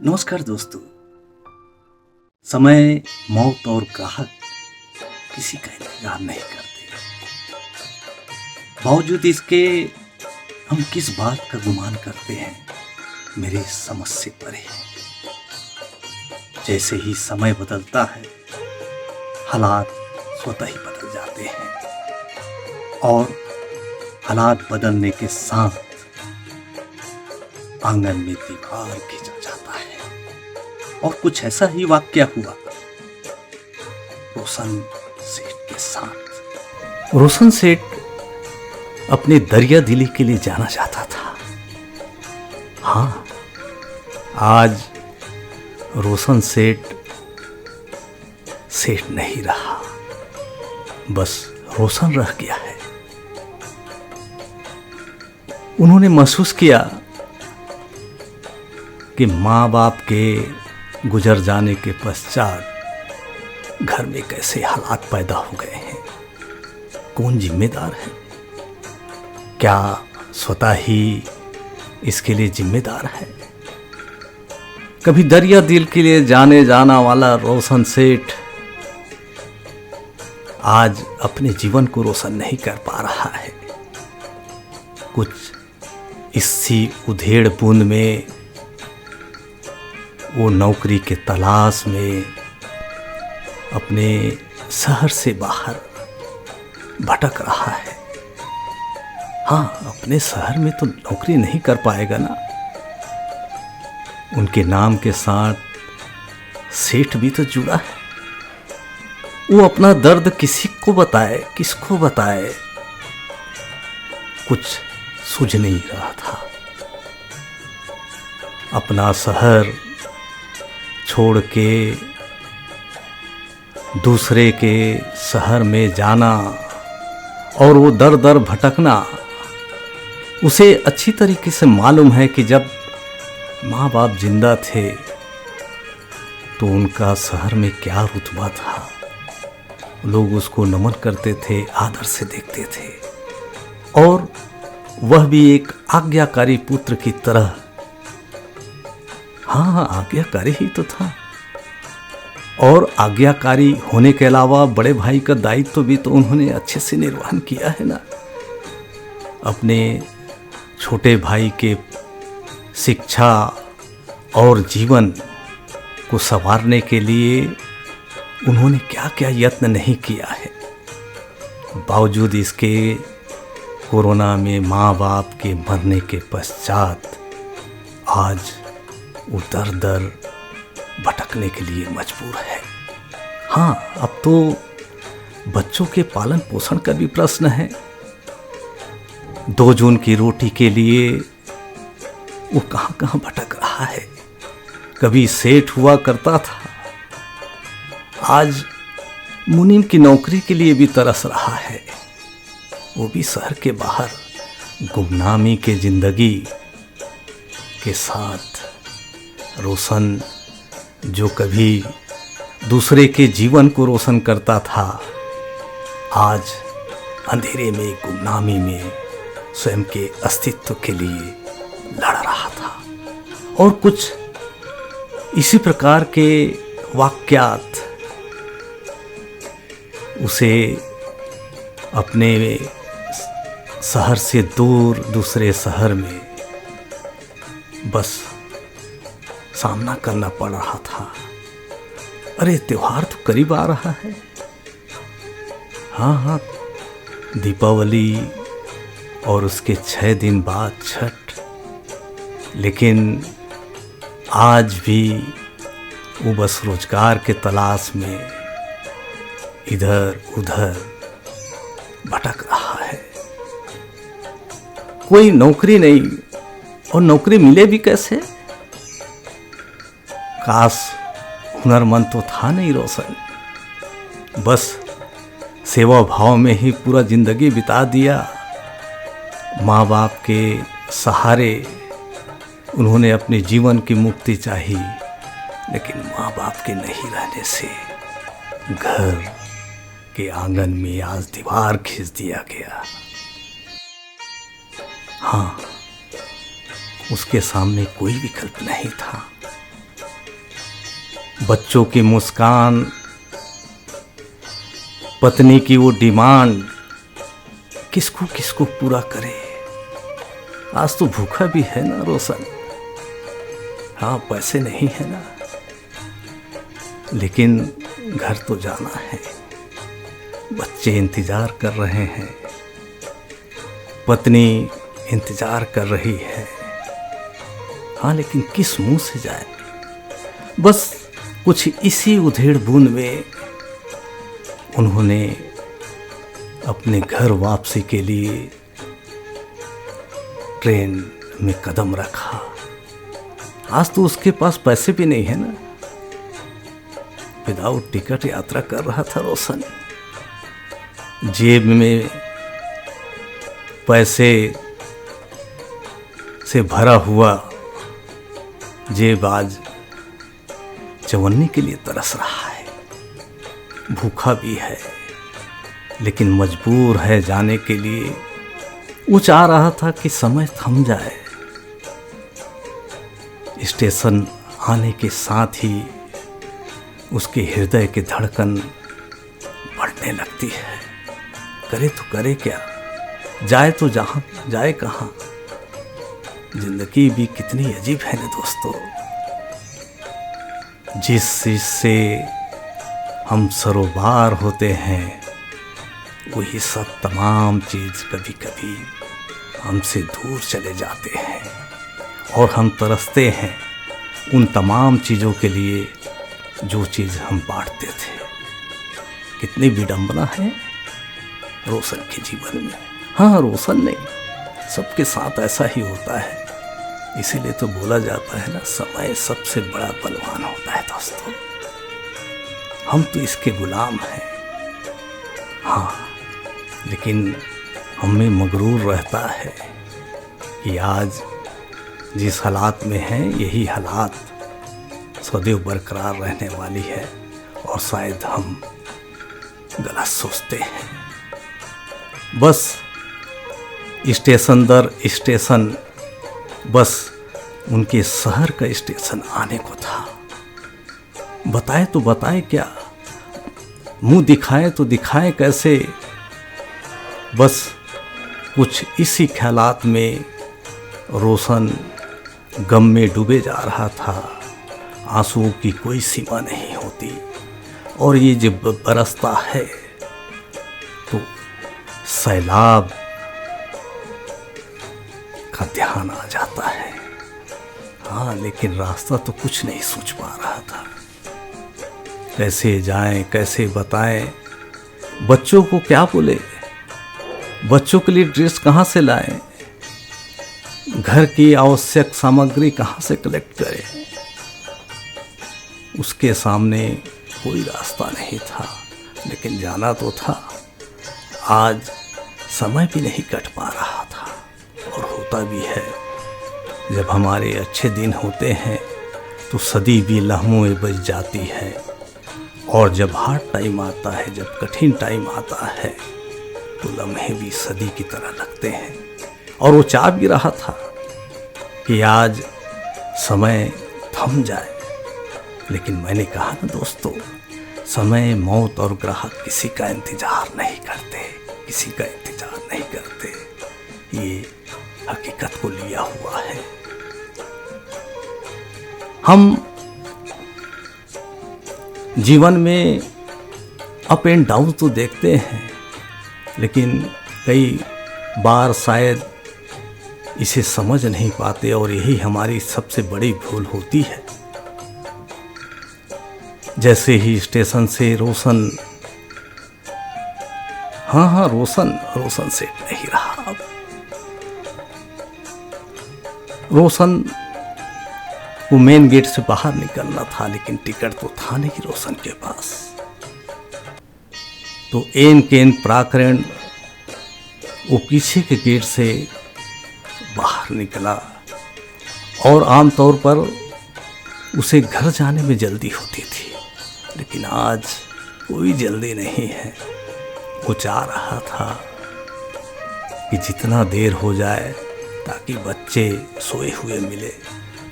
नमस्कार दोस्तों। समय, मौत और ग्राहक किसी का इंतजार नहीं करते। बावजूद इसके हम किस बात का गुमान करते हैं, मेरी समझ से परे है। जैसे ही समय बदलता है, हालात स्वतः ही बदल जाते हैं और हालात बदलने के साथ आंगन में दीवार खींचा जाता है। और कुछ ऐसा ही वाकया हुआ रोशन सेठ के साथ। रोशन सेठ अपने दरिया दिली के लिए जाना चाहता था। हाँ, आज रोशन सेठ नहीं रहा, बस रोशन रह गया है। उन्होंने महसूस किया कि माँ बाप के गुजर जाने के पश्चात घर में कैसे हालात पैदा हो गए हैं। कौन जिम्मेदार है? क्या स्वतः ही इसके लिए जिम्मेदार है? कभी दरिया दिल के लिए जाने जाना वाला रोशन सेठ आज अपने जीवन को रोशन नहीं कर पा रहा है। कुछ इसी उधेड़ बुन में वो नौकरी के तलाश में अपने शहर से बाहर भटक रहा है। हाँ, अपने शहर में तो नौकरी नहीं कर पाएगा ना। उनके नाम के साथ सेठ भी तो जुड़ा है। वो अपना दर्द किसको बताए, कुछ सूझ नहीं रहा था। अपना शहर छोड़ के दूसरे के शहर में जाना और वो दर दर भटकना, उसे अच्छी तरीके से मालूम है कि जब माँ बाप जिंदा थे तो उनका शहर में क्या रुतबा था। लोग उसको नमन करते थे, आदर से देखते थे और वह भी एक आज्ञाकारी पुत्र की तरह। हाँ, आज्ञाकारी ही तो था। और आज्ञाकारी होने के अलावा बड़े भाई का दायित्व भी तो उन्होंने अच्छे से निर्वहन किया है ना। अपने छोटे भाई के शिक्षा और जीवन को संवारने के लिए उन्होंने क्या क्या यत्न नहीं किया है। बावजूद इसके कोरोना में माँ बाप के मरने के पश्चात आज वो दर दर भटकने के लिए मजबूर है। हाँ, अब तो बच्चों के पालन पोषण का भी प्रश्न है। 2 जून की रोटी के लिए वो कहाँ कहाँ भटक रहा है। कभी सेठ हुआ करता था, आज मुनीम की नौकरी के लिए भी तरस रहा है। वो भी शहर के बाहर गुमनामी के जिंदगी के साथ। रोशन जो कभी दूसरे के जीवन को रोशन करता था, आज अंधेरे में गुमनामी में स्वयं के अस्तित्व के लिए लड़ रहा था। और कुछ इसी प्रकार के वाक्यात उसे अपने शहर से दूर दूसरे शहर में बस सामना करना पड़ रहा था। अरे, त्योहार तो करीब आ रहा है। हाँ, दीपावली और उसके 6 दिन बाद छठ। लेकिन आज भी वो बस रोजगार के तलाश में इधर उधर भटक रहा है। कोई नौकरी नहीं, और नौकरी मिले भी कैसे। काश हुनरमंद तो था नहीं रोशन, बस सेवा भाव में ही पूरा जिंदगी बिता दिया। माँ बाप के सहारे उन्होंने अपने जीवन की मुक्ति चाही, लेकिन माँ बाप के नहीं रहने से घर के आंगन में आज दीवार खींच दिया गया। हाँ, उसके सामने कोई विकल्प नहीं था। बच्चों की मुस्कान, पत्नी की वो डिमांड, किसको किसको पूरा करे। आज तो भूखा भी है ना रोशन, हाँ पैसे नहीं है ना, लेकिन घर तो जाना है, बच्चे इंतजार कर रहे हैं, पत्नी इंतजार कर रही है। हाँ लेकिन किस मुंह से जाए। बस कुछ इसी उधेड़ बूंद में उन्होंने अपने घर वापसी के लिए ट्रेन में कदम रखा। आज तो उसके पास पैसे भी नहीं है ना, विदाउट टिकट यात्रा कर रहा था रोशन। जेब में पैसे से भरा हुआ जेब आज चवन्नी के लिए तरस रहा है, भूखा भी है लेकिन मजबूर है जाने के लिए। वो चाह रहा था कि समय थम जाए। स्टेशन आने के साथ ही उसके हृदय की धड़कन बढ़ने लगती है। करे तो करे क्या, जाए तो जहाँ जाए कहाँ। जिंदगी भी कितनी अजीब है ना दोस्तों। जिस चीज से हम सरोबार होते हैं वही सब तमाम चीज़ कभी कभी हमसे दूर चले जाते हैं और हम तरसते हैं उन तमाम चीज़ों के लिए जो चीज़ हम बांटते थे। कितनी विडंबना है रोशन के जीवन में। हाँ रोशन नहीं, सबके साथ ऐसा ही होता है। इसीलिए तो बोला जाता है ना, समय सबसे बड़ा बलवान होता है दोस्तों। हम तो इसके गुलाम हैं, हाँ, लेकिन हमें मगरूर रहता है कि आज जिस हालात में हैं यही हालात सदैव बरकरार रहने वाली है, और शायद हम गलत सोचते हैं। बस स्टेशन दर स्टेशन, बस उनके शहर का स्टेशन आने को था। बताए तो बताए क्या, मुंह दिखाए तो दिखाए कैसे। बस कुछ इसी ख्यालात में रोशन गम में डूबे जा रहा था। आंसुओं की कोई सीमा नहीं होती, और ये जब बरसता है तो सैलाब का ध्यान आ जाता है। हाँ लेकिन रास्ता तो कुछ नहीं सूझ पा रहा था, कैसे जाएं कैसे बताएं। बच्चों को क्या बोले, बच्चों के लिए ड्रेस कहाँ से लाएं, घर की आवश्यक सामग्री कहाँ से कलेक्ट करें। उसके सामने कोई रास्ता नहीं था, लेकिन जाना तो था। आज समय भी नहीं कट पा रहा था, और होता भी है जब हमारे अच्छे दिन होते हैं तो सदी भी लम्हों में बच जाती है, और जब हार्ड टाइम आता है, जब कठिन टाइम आता है तो लम्हे भी सदी की तरह लगते हैं। और वो चाह भी रहा था कि आज समय थम जाए, लेकिन मैंने कहा ना दोस्तों, समय, मौत और ग्राहक किसी का इंतजार नहीं करते, किसी का इंतजार नहीं करते। ये हकीकत को लिया हुआ है। हम जीवन में अप एंड डाउन तो देखते हैं, लेकिन कई बार शायद इसे समझ नहीं पाते, और यही हमारी सबसे बड़ी भूल होती है। जैसे ही स्टेशन से रोशन, हाँ रोशन सेठ नहीं रहा अब। रोशन को मेन गेट से बाहर निकलना था, लेकिन टिकट तो था नहीं रोशन के पास। तो एन केन प्राकरण वो पीछे के गेट से बाहर निकला, और आमतौर पर उसे घर जाने में जल्दी होती थी, लेकिन आज कोई जल्दी नहीं है। वो चाह रहा था कि जितना देर हो जाए ताकि बच्चे सोए हुए मिले,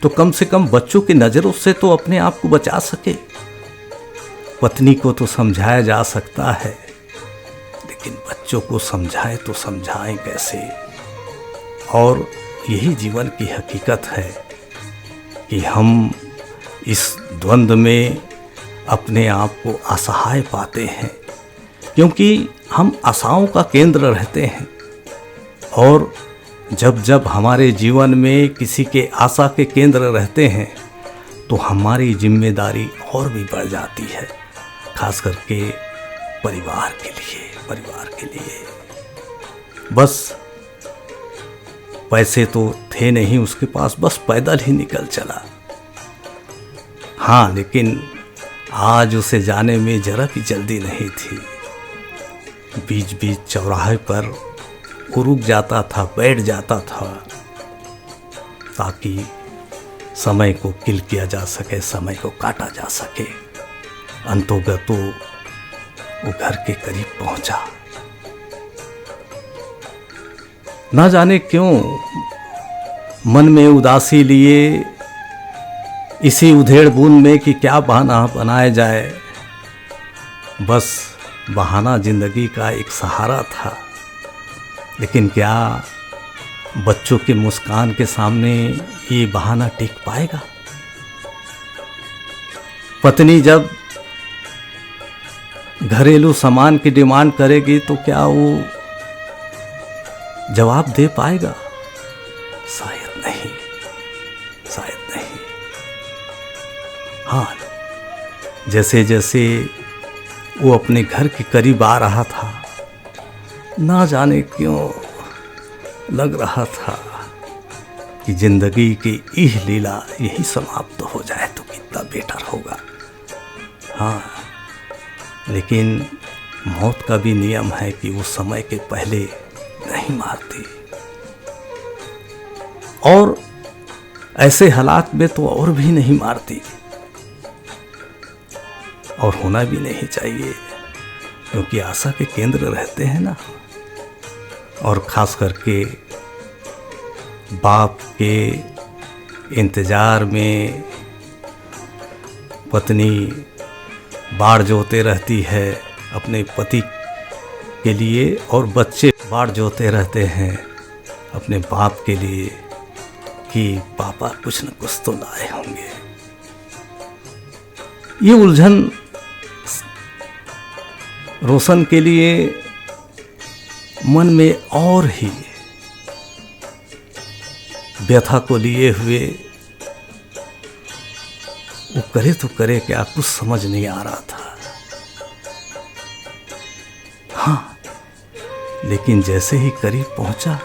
तो कम से कम बच्चों की नज़रों से तो अपने आप को बचा सके। पत्नी को तो समझाया जा सकता है, लेकिन बच्चों को समझाए तो समझाएं कैसे। और यही जीवन की हकीकत है कि हम इस द्वंद्व में अपने आप को असहाय पाते हैं, क्योंकि हम आशाओं का केंद्र रहते हैं। और जब जब हमारे जीवन में किसी के आशा के केंद्र रहते हैं तो हमारी जिम्मेदारी और भी बढ़ जाती है, खास करके परिवार के लिए। बस पैसे तो थे नहीं उसके पास, बस पैदल ही निकल चला। हाँ, लेकिन आज उसे जाने में जरा भी जल्दी नहीं थी। बीच बीच चौराहे पर वो रुक जाता था, बैठ जाता था, ताकि समय को किल किया जा सके, समय को काटा जा सके। अंतोगतो वो घर के करीब पहुंचा। ना जाने क्यों मन में उदासी लिए, इसी उधेड़ बूंद में कि क्या बहाना बनाया जाए। बस बहाना जिंदगी का एक सहारा था, लेकिन क्या बच्चों के मुस्कान के सामने ये बहाना टिक पाएगा? पत्नी जब घरेलू सामान की डिमांड करेगी तो क्या वो जवाब दे पाएगा? शायद नहीं। हाँ, जैसे जैसे वो अपने घर के करीब आ रहा था, ना जाने क्यों लग रहा था कि जिंदगी की यह लीला यही समाप्त हो जाए तो कितना बेटर होगा। हाँ, लेकिन मौत का भी नियम है कि वो समय के पहले नहीं मारती, और ऐसे हालात में तो और भी नहीं मारती, और होना भी नहीं चाहिए, क्योंकि आशा के केंद्र रहते हैं ना। और खास करके बाप के इंतज़ार में पत्नी बाढ़ जोते रहती है अपने पति के लिए, और बच्चे बाढ़ जोते रहते हैं अपने बाप के लिए कि पापा कुछ न कुछ तो लाए होंगे। ये उलझन रोशन के लिए मन में और ही व्यथा को लिए हुए वो करे तो करे क्या, कुछ समझ नहीं आ रहा था। हाँ, लेकिन जैसे ही करीब पहुंचा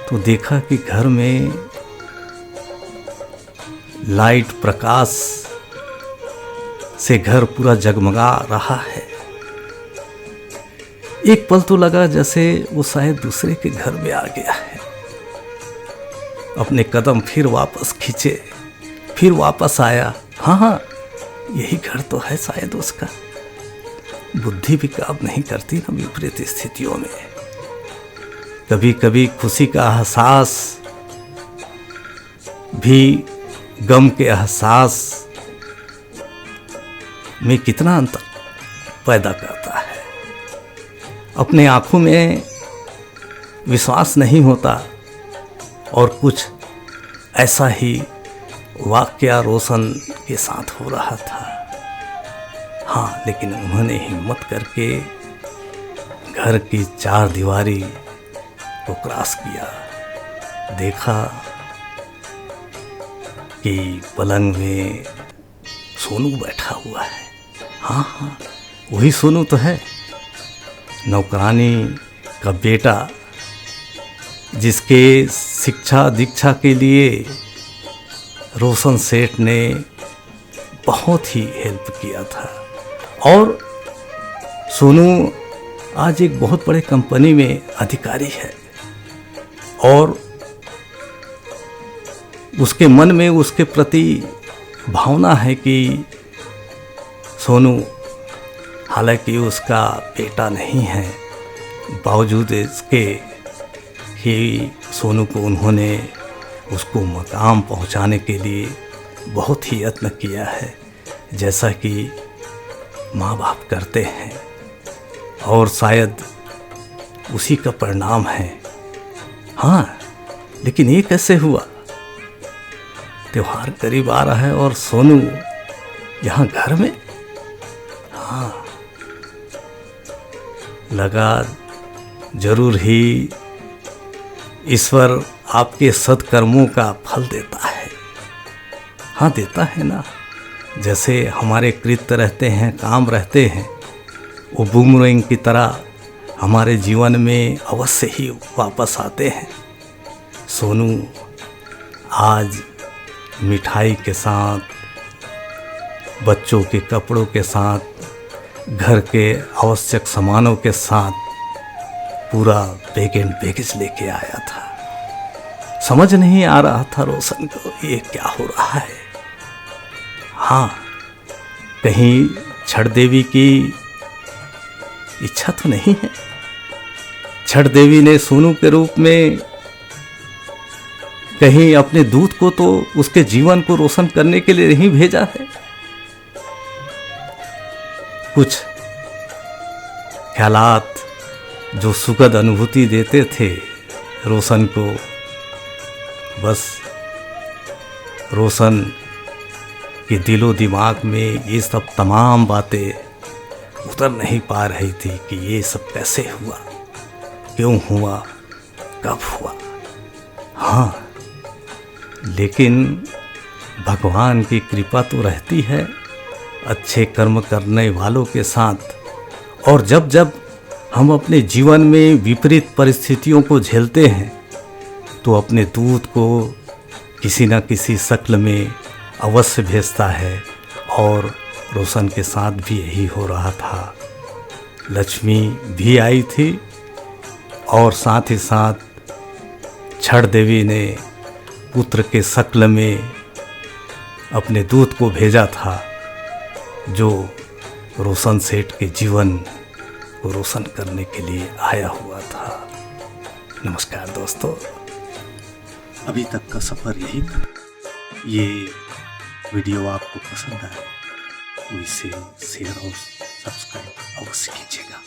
तो देखा कि घर में लाइट प्रकाश से घर पूरा जगमगा रहा है। एक पल तो लगा जैसे वो शायद दूसरे के घर में आ गया है। अपने कदम फिर वापस खींचे, फिर वापस आया। हाँ, यही घर तो है शायद उसका। बुद्धि भी काम नहीं करती ना विपरीत स्थितियों में। कभी कभी खुशी का एहसास भी गम के एहसास में कितना अंतर पैदा करता है। अपने आंखों में विश्वास नहीं होता, और कुछ ऐसा ही वाकया रोशन के साथ हो रहा था। हाँ, लेकिन उन्होंने हिम्मत करके घर की चार दीवारी को क्रॉस किया। देखा कि पलंग में सोनू बैठा हुआ है। हाँ, वही सोनू तो है, नौकरानी का बेटा, जिसके शिक्षा दीक्षा के लिए रोशन सेठ ने बहुत ही हेल्प किया था। और सोनू आज एक बहुत बड़े कंपनी में अधिकारी है, और उसके मन में उसके प्रति भावना है कि सोनू, हालांकि उसका बेटा नहीं है, बावजूद इसके ही सोनू को उन्होंने उसको मकाम पहुंचाने के लिए बहुत ही यत्न किया है। जैसा कि माँ बाप करते हैं, और शायद उसी का परिणाम है। हाँ, लेकिन ये कैसे हुआ? त्योहार करीब आ रहा है और सोनू यहाँ घर में। हाँ, लगा जरूर ही ईश्वर आपके सत्कर्मों का फल देता है। हाँ, देता है ना। जैसे हमारे कृत्य रहते हैं, काम रहते हैं, वो बूमरैंग की तरह हमारे जीवन में अवश्य ही वापस आते हैं। सोनू आज मिठाई के साथ, बच्चों के कपड़ों के साथ, घर के आवश्यक सामानों के साथ पूरा बैग एंड बैगेज लेके आया था। समझ नहीं आ रहा था रोशन को ये क्या हो रहा है। हाँ, कहीं छठ देवी की इच्छा तो नहीं है? छठ देवी ने सोनू के रूप में कहीं अपने दूत को तो उसके जीवन को रोशन करने के लिए नहीं भेजा है? कुछ ख्यालात जो सुखद अनुभूति देते थे रोशन को, बस रोशन के दिलो दिमाग में ये सब तमाम बातें उतर नहीं पा रही थी कि ये सब कैसे हुआ, क्यों हुआ, कब हुआ। हाँ, लेकिन भगवान की कृपा तो रहती है अच्छे कर्म करने वालों के साथ। और जब जब हम अपने जीवन में विपरीत परिस्थितियों को झेलते हैं तो अपने दूत को किसी न किसी शक्ल में अवश्य भेजता है, और रोशन के साथ भी यही हो रहा था। लक्ष्मी भी आई थी और साथ ही साथ छठ देवी ने पुत्र के शक्ल में अपने दूत को भेजा था, जो रोशन सेठ के जीवन को रोशन करने के लिए आया हुआ था। नमस्कार दोस्तों, अभी तक का सफ़र यही था। ये वीडियो आपको पसंद आए तो इसे शेयर और सब्सक्राइब अवश्य कीजिएगा।